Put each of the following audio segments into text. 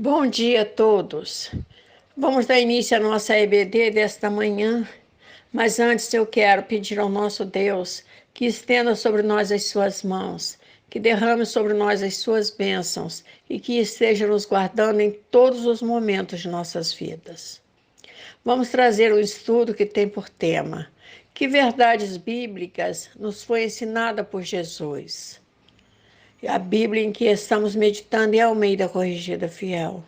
Bom dia a todos. Vamos dar início à nossa EBD desta manhã, mas antes eu quero pedir ao nosso Deus que estenda sobre nós as suas mãos, que derrame sobre nós as suas bênçãos e que esteja nos guardando em todos os momentos de nossas vidas. Vamos trazer um estudo que tem por tema: que verdades bíblicas nos foi ensinada por Jesus? A Bíblia em que estamos meditando é Almeida Corrigida Fiel.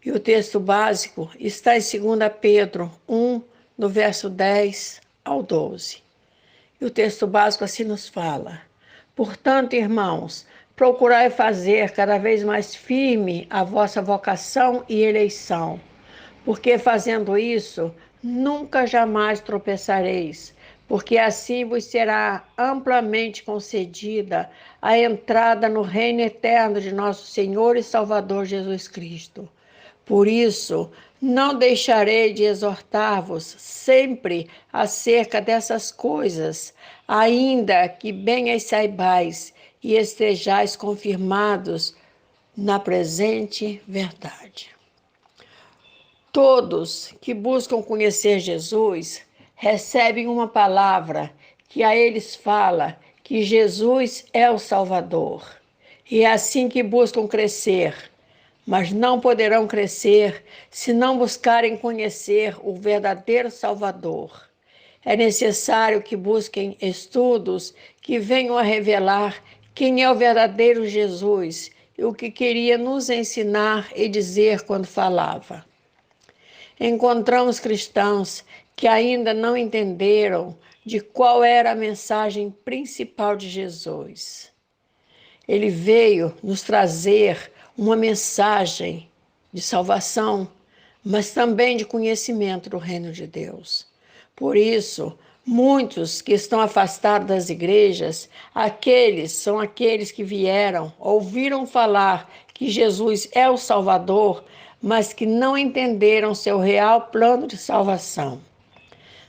E o texto básico está em 2 Pedro 1, no verso 10 ao 12. E o texto básico assim nos fala: portanto, irmãos, procurai fazer cada vez mais firme a vossa vocação e eleição, porque fazendo isso, nunca jamais tropeçareis, porque assim vos será amplamente concedida a entrada no reino eterno de nosso Senhor e Salvador Jesus Cristo. Por isso, não deixarei de exortar-vos sempre acerca dessas coisas, ainda que bem as saibais e estejais confirmados na presente verdade. Todos que buscam conhecer Jesus recebem uma palavra que a eles fala que Jesus é o Salvador. E é assim que buscam crescer, mas não poderão crescer se não buscarem conhecer o verdadeiro Salvador. É necessário que busquem estudos que venham a revelar quem é o verdadeiro Jesus e o que queria nos ensinar e dizer quando falava. Encontramos cristãos que ainda não entenderam de qual era a mensagem principal de Jesus. Ele veio nos trazer uma mensagem de salvação, mas também de conhecimento do reino de Deus. Por isso, muitos que estão afastados das igrejas, são aqueles que vieram, ouviram falar que Jesus é o Salvador, mas que não entenderam seu real plano de salvação.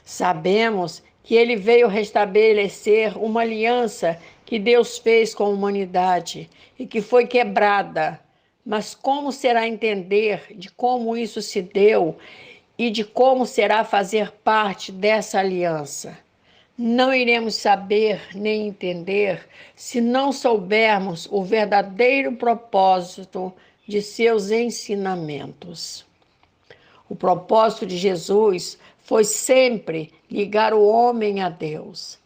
Sabemos que ele veio restabelecer uma aliança que Deus fez com a humanidade e que foi quebrada. Mas como será entender de como isso se deu e de como será fazer parte dessa aliança? Não iremos saber nem entender se não soubermos o verdadeiro propósito de seus ensinamentos. O propósito de Jesus foi sempre ligar o homem a Deus.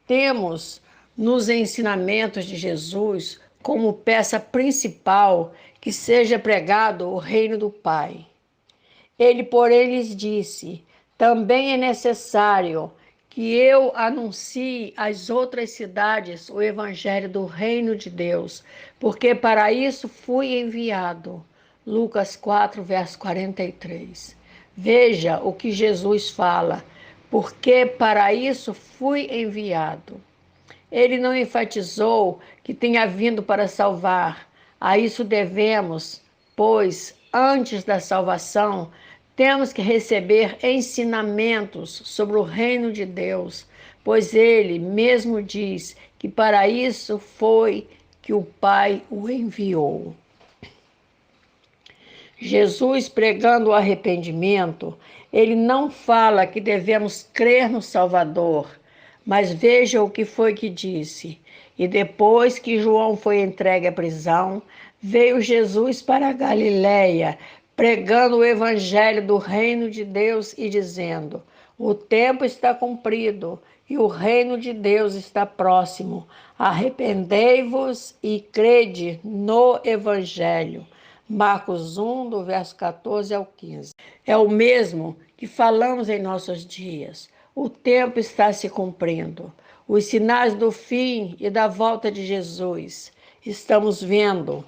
Temos nos ensinamentos de Jesus como peça principal que seja pregado o reino do Pai. Ele, porém, lhes disse: também é necessário que eu anuncie às outras cidades o evangelho do reino de Deus, porque para isso fui enviado. Lucas 4, verso 43. Veja o que Jesus fala: porque para isso fui enviado. Ele não enfatizou que tenha vindo para salvar. A isso devemos, pois, antes da salvação, temos que receber ensinamentos sobre o reino de Deus, pois ele mesmo diz que para isso foi que o Pai o enviou. Jesus, pregando o arrependimento, ele não fala que devemos crer no Salvador, mas veja o que foi que disse. E depois que João foi entregue à prisão, veio Jesus para a Galiléia, pregando o evangelho do reino de Deus e dizendo: o tempo está cumprido e o reino de Deus está próximo. Arrependei-vos e crede no evangelho. Marcos 1, do verso 14 ao 15. É o mesmo que falamos em nossos dias. O tempo está se cumprindo. Os sinais do fim e da volta de Jesus estamos vendo.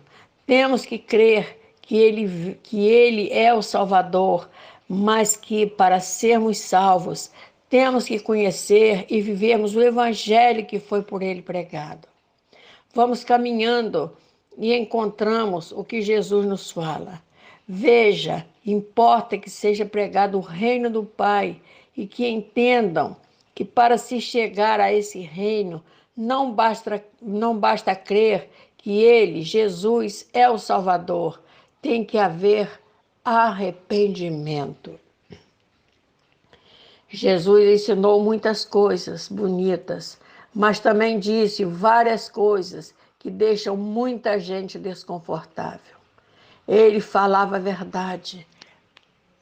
Temos que crer que ele é o Salvador, mas que para sermos salvos temos que conhecer e vivermos o evangelho que foi por ele pregado. Vamos caminhando e encontramos o que Jesus nos fala. Veja, importa que seja pregado o reino do Pai e que entendam que para se chegar a esse reino não basta crer que ele, Jesus, é o Salvador. tem que haver arrependimento. Jesus ensinou muitas coisas bonitas, mas também disse várias coisas que deixam muita gente desconfortável. Ele falava a verdade,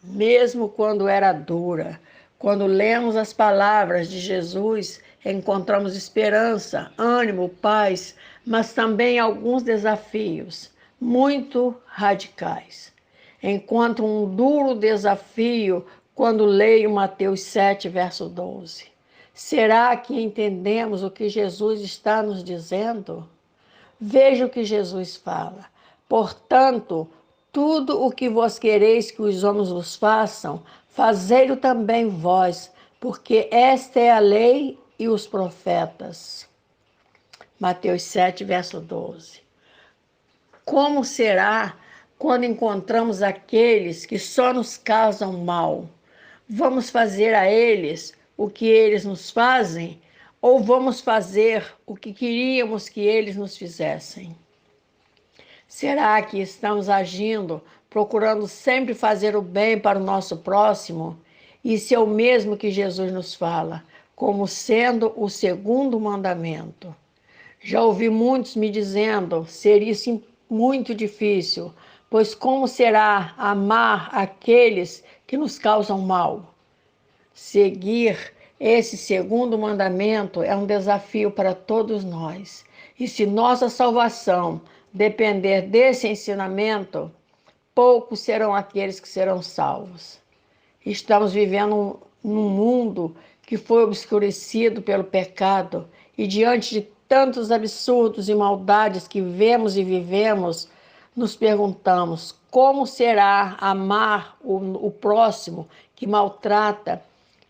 mesmo quando era dura. Quando lemos as palavras de Jesus, encontramos esperança, ânimo, paz, mas também alguns desafios muito radicais. Encontro um duro desafio quando leio Mateus 7, verso 12. Será que entendemos o que Jesus está nos dizendo? Veja o que Jesus fala. Portanto, tudo o que vós quereis que os homens vos façam, fazei-o também vós, porque esta é a lei e os profetas. Mateus 7, verso 12. Como será quando encontramos aqueles que só nos causam mal? Vamos fazer a eles o que eles nos fazem? Ou vamos fazer o que queríamos que eles nos fizessem? Será que estamos agindo, procurando sempre fazer o bem para o nosso próximo? Isso é o mesmo que Jesus nos fala, como sendo o segundo mandamento. Já ouvi muitos me dizendo ser isso muito difícil, pois como será amar aqueles que nos causam mal? Seguir esse segundo mandamento é um desafio para todos nós. E se nossa salvação depender desse ensinamento, poucos serão aqueles que serão salvos. Estamos vivendo num mundo que foi obscurecido pelo pecado e diante de tantos absurdos e maldades que vemos e vivemos, nos perguntamos como será amar o próximo que maltrata,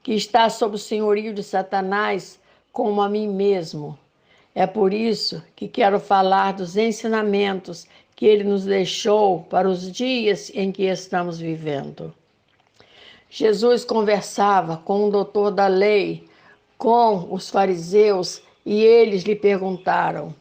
que está sob o senhorio de Satanás, como a mim mesmo. É por isso que quero falar dos ensinamentos que ele nos deixou para os dias em que estamos vivendo. Jesus conversava com o doutor da lei, com os fariseus, e eles lhe perguntaram.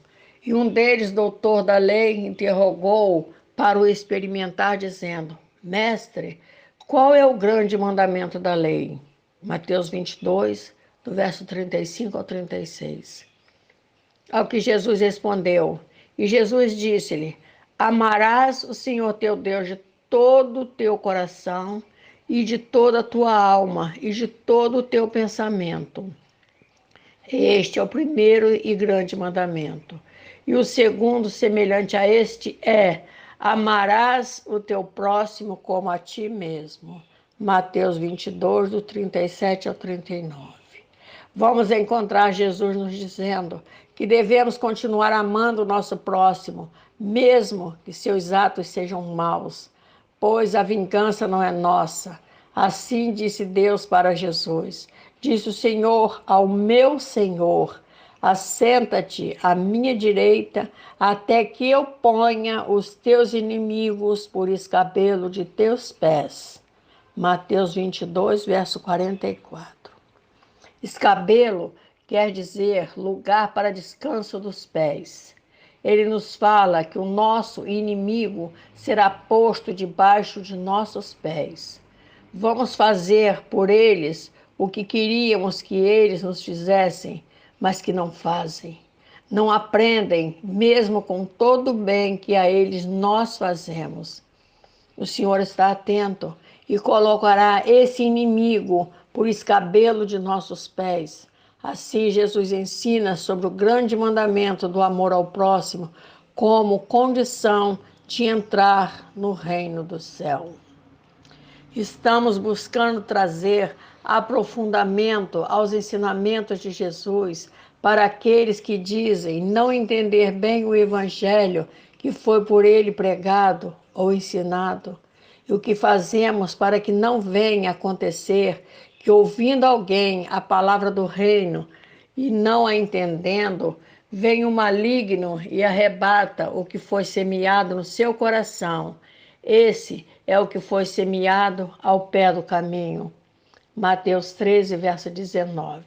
E um deles, doutor da lei, interrogou para o experimentar, dizendo: Mestre, qual é o grande mandamento da lei? Mateus 22, do verso 35 ao 36. Ao que Jesus respondeu, e Jesus disse-lhe: Amarás o Senhor teu Deus de todo o teu coração, e de toda a tua alma, e de todo o teu pensamento. Este é o primeiro e grande mandamento. E o segundo, semelhante a este, é: amarás o teu próximo como a ti mesmo. Mateus 22, do 37 ao 39. Vamos encontrar Jesus nos dizendo que devemos continuar amando o nosso próximo, mesmo que seus atos sejam maus, pois a vingança não é nossa. Assim disse Deus para Jesus. Disse o Senhor ao meu Senhor: assenta-te à minha direita, até que eu ponha os teus inimigos por escabelo de teus pés. Mateus 22, verso 44. Escabelo quer dizer lugar para descanso dos pés. Ele nos fala que o nosso inimigo será posto debaixo de nossos pés. Vamos fazer por eles o que queríamos que eles nos fizessem, mas que não fazem. Não aprendem, mesmo com todo o bem que a eles nós fazemos. O Senhor está atento e colocará esse inimigo por escabelo de nossos pés. Assim, Jesus ensina sobre o grande mandamento do amor ao próximo como condição de entrar no reino do céu. Estamos buscando trazer aprofundamento aos ensinamentos de Jesus para aqueles que dizem não entender bem o evangelho que foi por ele pregado ou ensinado. E o que fazemos para que não venha acontecer que, ouvindo alguém a palavra do reino e não a entendendo, vem o maligno e arrebata o que foi semeado no seu coração. Esse é o que foi semeado ao pé do caminho. Mateus 13, verso 19.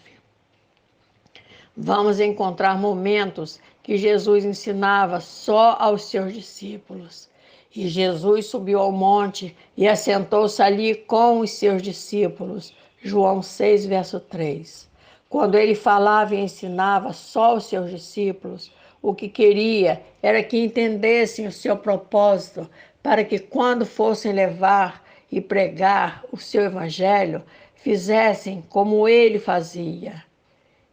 Vamos encontrar momentos que Jesus ensinava só aos seus discípulos. E Jesus subiu ao monte e assentou-se ali com os seus discípulos. João 6, verso 3. Quando ele falava e ensinava só os seus discípulos, o que queria era que entendessem o seu propósito, para que quando fossem levar e pregar o seu evangelho, fizessem como ele fazia.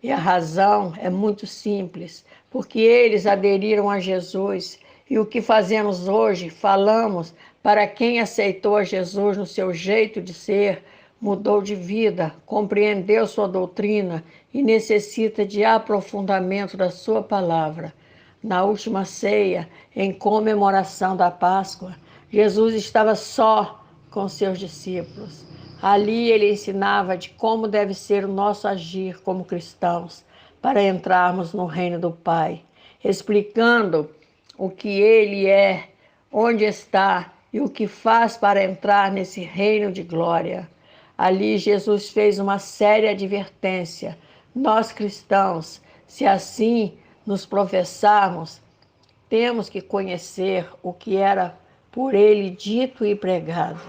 E a razão é muito simples, porque eles aderiram a Jesus e o que fazemos hoje, falamos para quem aceitou a Jesus no seu jeito de ser, mudou de vida, compreendeu sua doutrina e necessita de aprofundamento da sua palavra. Na última ceia, em comemoração da Páscoa, Jesus estava só com seus discípulos. Ali ele ensinava de como deve ser o nosso agir como cristãos para entrarmos no reino do Pai, explicando o que ele é, onde está e o que faz para entrar nesse reino de glória. Ali Jesus fez uma séria advertência. Nós cristãos, se assim nos professarmos, temos que conhecer o que era por ele dito e pregado.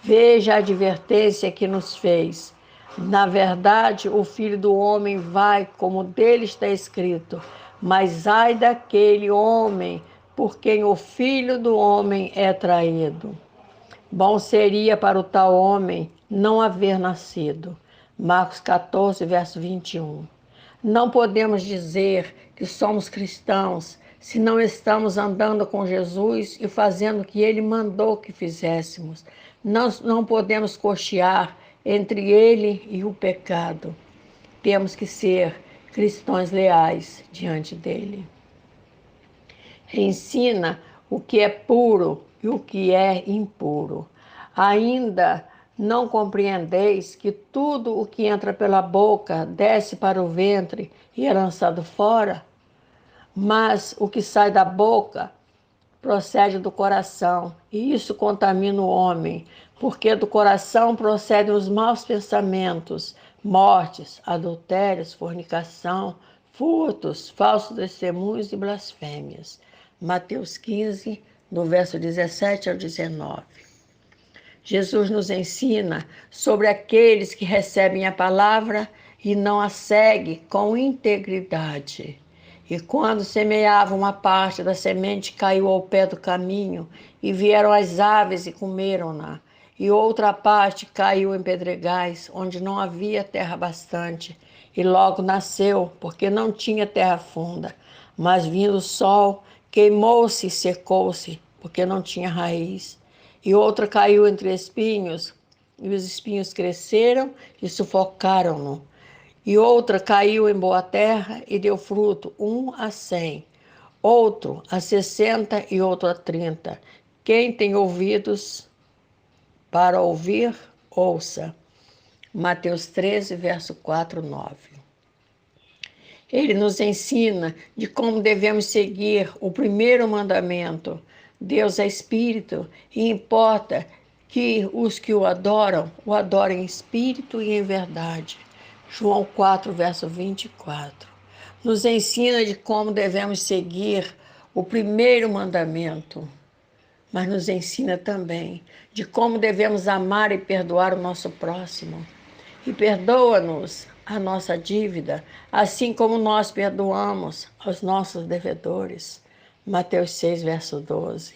Veja a advertência que nos fez. Na verdade, o Filho do Homem vai, como dele está escrito, mas ai daquele homem por quem o Filho do Homem é traído. Bom seria para o tal homem não haver nascido. Marcos 14, verso 21. Não podemos dizer que somos cristãos se não estamos andando com Jesus e fazendo o que ele mandou que fizéssemos. Não podemos cochear entre ele e o pecado. Temos que ser cristãos leais diante dele. Ensina o que é puro e o que é impuro. Ainda não compreendeis que tudo o que entra pela boca desce para o ventre e é lançado fora? Mas o que sai da boca procede do coração, e isso contamina o homem, porque do coração procedem os maus pensamentos, mortes, adultérios, fornicação, furtos, falsos testemunhos e blasfêmias. Mateus 15, do verso 17 ao 19. Jesus nos ensina sobre aqueles que recebem a palavra e não a seguem com integridade. E quando semeavam uma parte da semente, caiu ao pé do caminho, e vieram as aves e comeram-na. E outra parte caiu em pedregais, onde não havia terra bastante, e logo nasceu, porque não tinha terra funda. Mas vindo o sol, queimou-se e secou-se, porque não tinha raiz. E outra caiu entre espinhos, e os espinhos cresceram e sufocaram-no. E outra caiu em boa terra e deu fruto, 1 a 100, outro a 60 e outro a 30. Quem tem ouvidos para ouvir, ouça. Mateus 13, verso 4, 9. Ele nos ensina de como devemos seguir o primeiro mandamento. Deus é espírito e importa que os que o adorem em espírito e em verdade. João 4, verso 24. Nos ensina de como devemos seguir o primeiro mandamento, mas nos ensina também de como devemos amar e perdoar o nosso próximo. E perdoa-nos a nossa dívida, assim como nós perdoamos aos nossos devedores. Mateus 6, verso 12.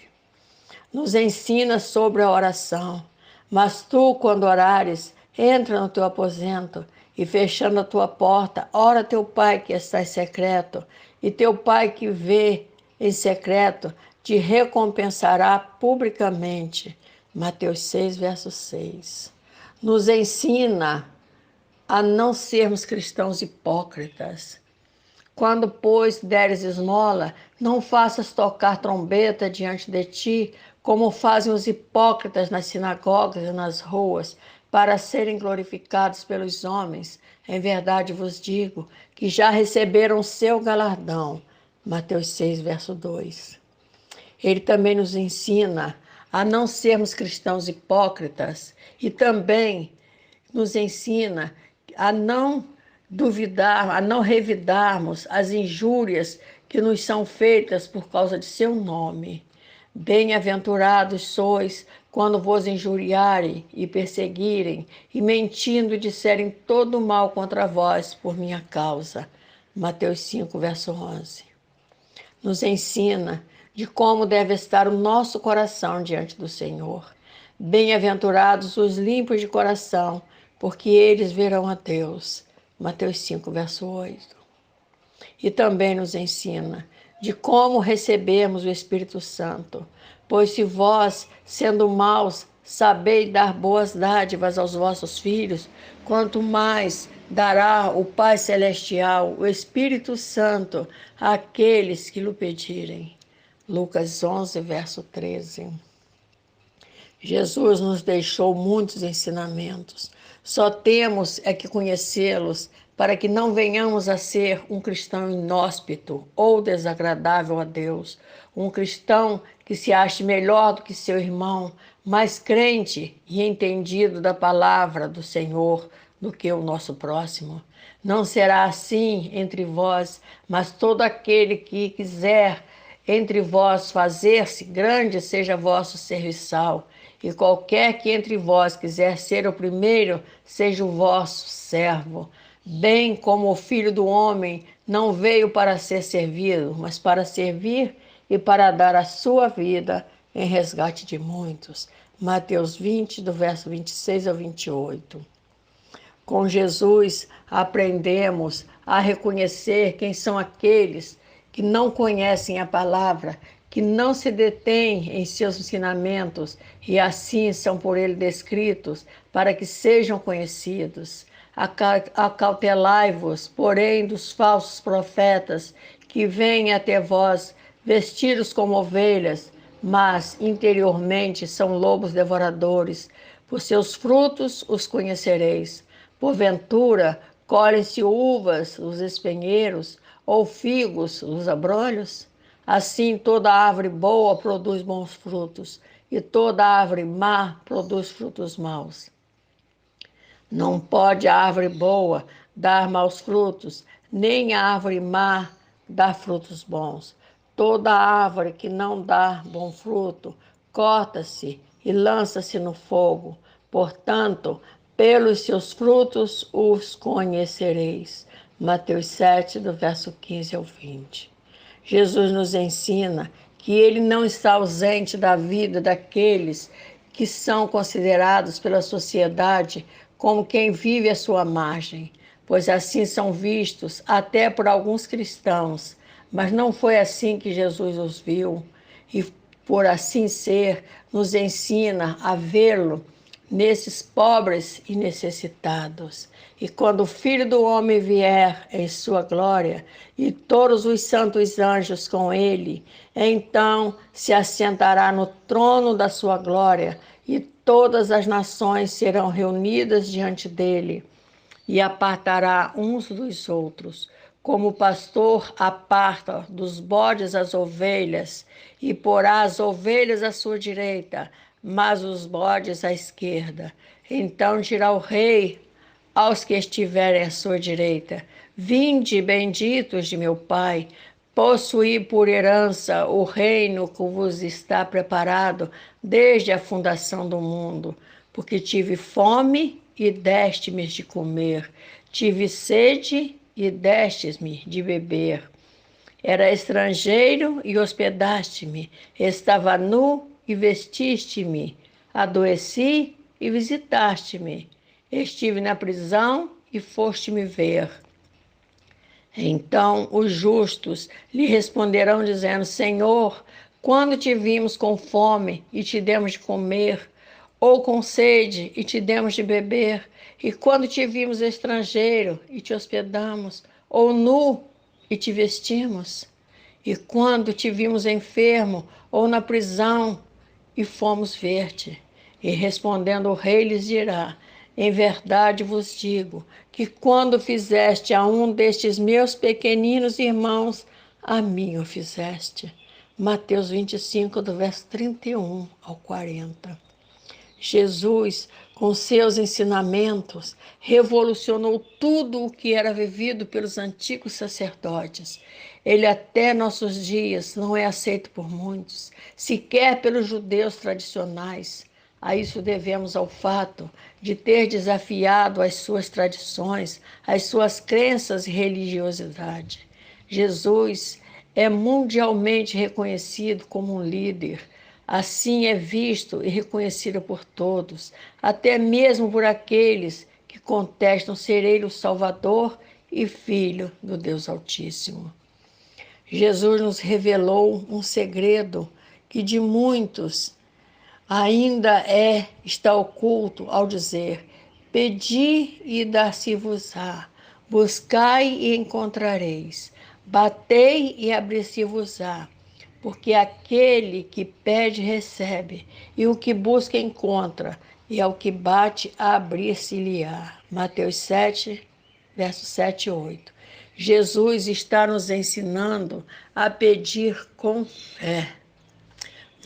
Nos ensina sobre a oração. Mas tu, quando orares, entra no teu aposento e, fechando a tua porta, ora teu Pai que está em secreto, e teu Pai que vê em secreto te recompensará publicamente. Mateus 6, verso 6. Nos ensina a não sermos cristãos hipócritas. Quando, pois, deres esmola, não faças tocar trombeta diante de ti, como fazem os hipócritas nas sinagogas e nas ruas, para serem glorificados pelos homens. Em verdade vos digo que já receberam o seu galardão. Mateus 6, verso 2. Ele também nos ensina a não sermos cristãos hipócritas e também nos ensina a não duvidar, a não revidarmos as injúrias que nos são feitas por causa de seu nome. Bem-aventurados sois quando vos injuriarem e perseguirem, e mentindo disserem todo mal contra vós por minha causa. Mateus 5, verso 11. Nos ensina de como deve estar o nosso coração diante do Senhor. Bem-aventurados os limpos de coração, porque eles verão a Deus. Mateus 5, verso 8. E também nos ensina de como recebemos o Espírito Santo. Pois se vós, sendo maus, sabeis dar boas dádivas aos vossos filhos, quanto mais dará o Pai Celestial, o Espírito Santo, àqueles que lhe pedirem. Lucas 11, verso 13. Jesus nos deixou muitos ensinamentos. Só temos é que conhecê-los para que não venhamos a ser um cristão inóspito ou desagradável a Deus, um cristão que se ache melhor do que seu irmão, mais crente e entendido da palavra do Senhor do que o nosso próximo. Não será assim entre vós, mas todo aquele que quiser entre vós fazer-se grande seja vosso serviçal, e qualquer que entre vós quiser ser o primeiro, seja o vosso servo. Bem como o Filho do Homem não veio para ser servido, mas para servir e para dar a sua vida em resgate de muitos. Mateus 20, do verso 26 ao 28. Com Jesus, aprendemos a reconhecer quem são aqueles que não conhecem a palavra, que não se detêm em seus ensinamentos e assim são por ele descritos para que sejam conhecidos. Acautelai-vos, porém, dos falsos profetas que vêm até vós vestidos como ovelhas, mas interiormente são lobos devoradores. Por seus frutos os conhecereis. Porventura, colhem-se uvas os espinheiros, ou figos os abrolhos? Assim, toda árvore boa produz bons frutos, e toda árvore má produz frutos maus. Não pode a árvore boa dar maus frutos, nem a árvore má dar frutos bons. Toda árvore que não dá bom fruto, corta-se e lança-se no fogo. Portanto, pelos seus frutos os conhecereis. Mateus 7, do verso 15 ao 20. Jesus nos ensina que ele não está ausente da vida daqueles que são considerados pela sociedade como quem vive à sua margem, pois assim são vistos até por alguns cristãos, mas não foi assim que Jesus os viu, e por assim ser, nos ensina a vê-lo nesses pobres e necessitados. E quando o Filho do Homem vier em sua glória, e todos os santos anjos com ele, então se assentará no trono da sua glória, e todas as nações serão reunidas diante dele, e apartará uns dos outros, como o pastor aparta dos bodes as ovelhas, e porá as ovelhas à sua direita, mas os bodes à esquerda. Então dirá o rei aos que estiverem à sua direita: vinde, benditos de meu Pai, possuí por herança o reino que vos está preparado desde a fundação do mundo, porque tive fome e deste-me de comer, tive sede e destes-me de beber. Era estrangeiro e hospedaste-me, estava nu e vestiste-me, adoeci e visitaste-me, estive na prisão e foste-me ver. Então os justos lhe responderão dizendo: Senhor, quando te vimos com fome e te demos de comer, ou com sede e te demos de beber? E quando te vimos estrangeiro e te hospedamos, ou nu e te vestimos? E quando te vimos enfermo ou na prisão e fomos ver-te? E respondendo o rei lhes dirá: em verdade vos digo que quando fizeste a um destes meus pequeninos irmãos, a mim o fizeste. Mateus 25, do verso 31 ao 40. Jesus, com seus ensinamentos, revolucionou tudo o que era vivido pelos antigos sacerdotes. ele até nossos dias não é aceito por muitos, sequer pelos judeus tradicionais. A isso devemos ao fato de ter desafiado as suas tradições, as suas crenças e religiosidade. Jesus é mundialmente reconhecido como um líder. Assim é visto e reconhecido por todos, até mesmo por aqueles que contestam ser ele o Salvador e Filho do Deus Altíssimo. Jesus nos revelou um segredo que de muitos ainda está oculto ao dizer: pedi e dar-se-vos-á, buscai e encontrareis, batei e abrir-se-vos-á, porque aquele que pede recebe, e o que busca encontra, e ao que bate abrir-se-lhe-á. Mateus 7, versos 7 e 8. Jesus está nos ensinando a pedir com fé.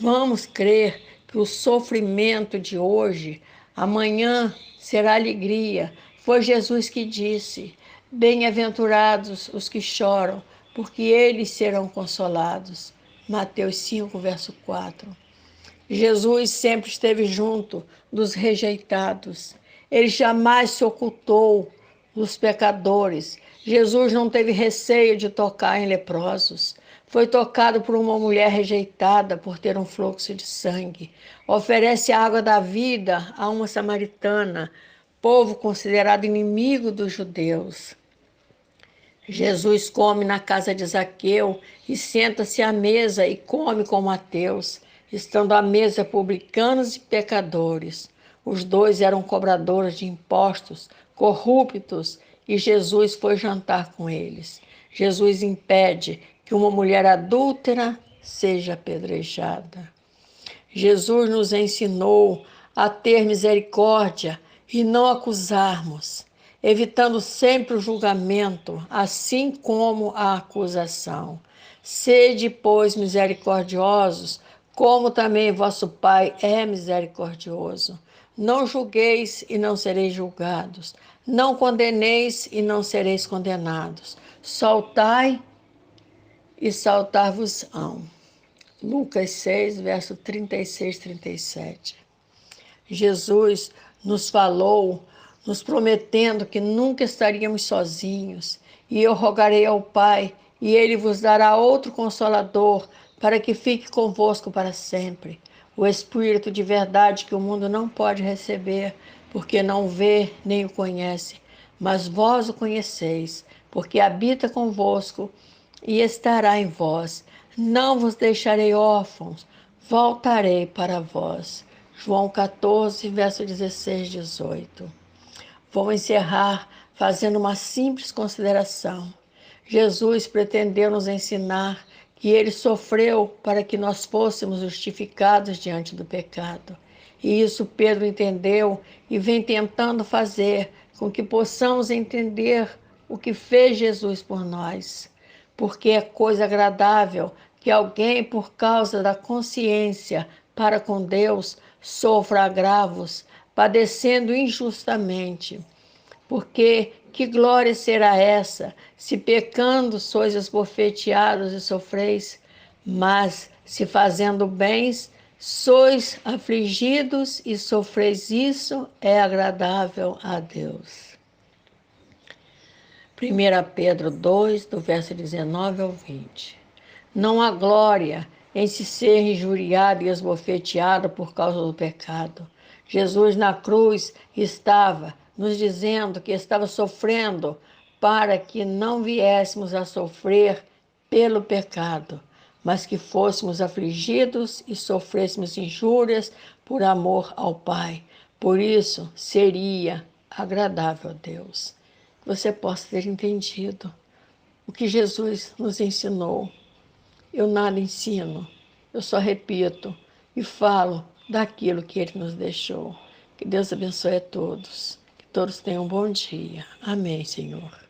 Vamos crer que o sofrimento de hoje, amanhã será alegria. Foi Jesus que disse: bem-aventurados os que choram, porque eles serão consolados. Mateus 5, verso 4. Jesus sempre esteve junto dos rejeitados. Ele jamais se ocultou dos pecadores. Jesus não teve receio de tocar em leprosos. Foi tocado por uma mulher rejeitada por ter um fluxo de sangue. Oferece a água da vida a uma samaritana, povo considerado inimigo dos judeus. Jesus come na casa de Zaqueu e senta-se à mesa e come com Mateus, estando à mesa publicanos e pecadores. Os dois eram cobradores de impostos, corruptos, e Jesus foi jantar com eles. Jesus impede que uma mulher adúltera seja apedrejada. Jesus nos ensinou a ter misericórdia e não acusarmos, evitando sempre o julgamento, assim como a acusação. Sede, pois, misericordiosos, como também vosso Pai é misericordioso. Não julgueis e não sereis julgados. Não condeneis e não sereis condenados. Soltai e saltar-vos-ão. Lucas 6, verso 36 e 37. Jesus nos falou, nos prometendo que nunca estaríamos sozinhos. E eu rogarei ao Pai, e Ele vos dará outro Consolador, para que fique convosco para sempre. O Espírito de verdade que o mundo não pode receber, porque não vê nem o conhece. Mas vós o conheceis, porque habita convosco e estará em vós. Não vos deixarei órfãos, voltarei para vós. João 14, verso 16 e 18. Vou encerrar fazendo uma simples consideração. Jesus pretendeu nos ensinar que ele sofreu para que nós fôssemos justificados diante do pecado. E isso Pedro entendeu e vem tentando fazer com que possamos entender o que fez Jesus por nós. Porque é coisa agradável que alguém, por causa da consciência para com Deus, sofra agravos, padecendo injustamente. Porque que glória será essa, se pecando sois esbofeteados e sofreis, mas se fazendo bens, sois afligidos e sofreis, isso é agradável a Deus. 1 Pedro 2, do verso 19 ao 20. Não há glória em se ser injuriado e esbofeteado por causa do pecado. Jesus na cruz estava nos dizendo que estava sofrendo para que não viéssemos a sofrer pelo pecado, mas que fôssemos afligidos e sofrêssemos injúrias por amor ao Pai. Por isso seria agradável a Deus. Que você possa ter entendido o que Jesus nos ensinou. Eu nada ensino, eu só repito e falo daquilo que Ele nos deixou. Que Deus abençoe a todos. Que todos tenham um bom dia. Amém, Senhor.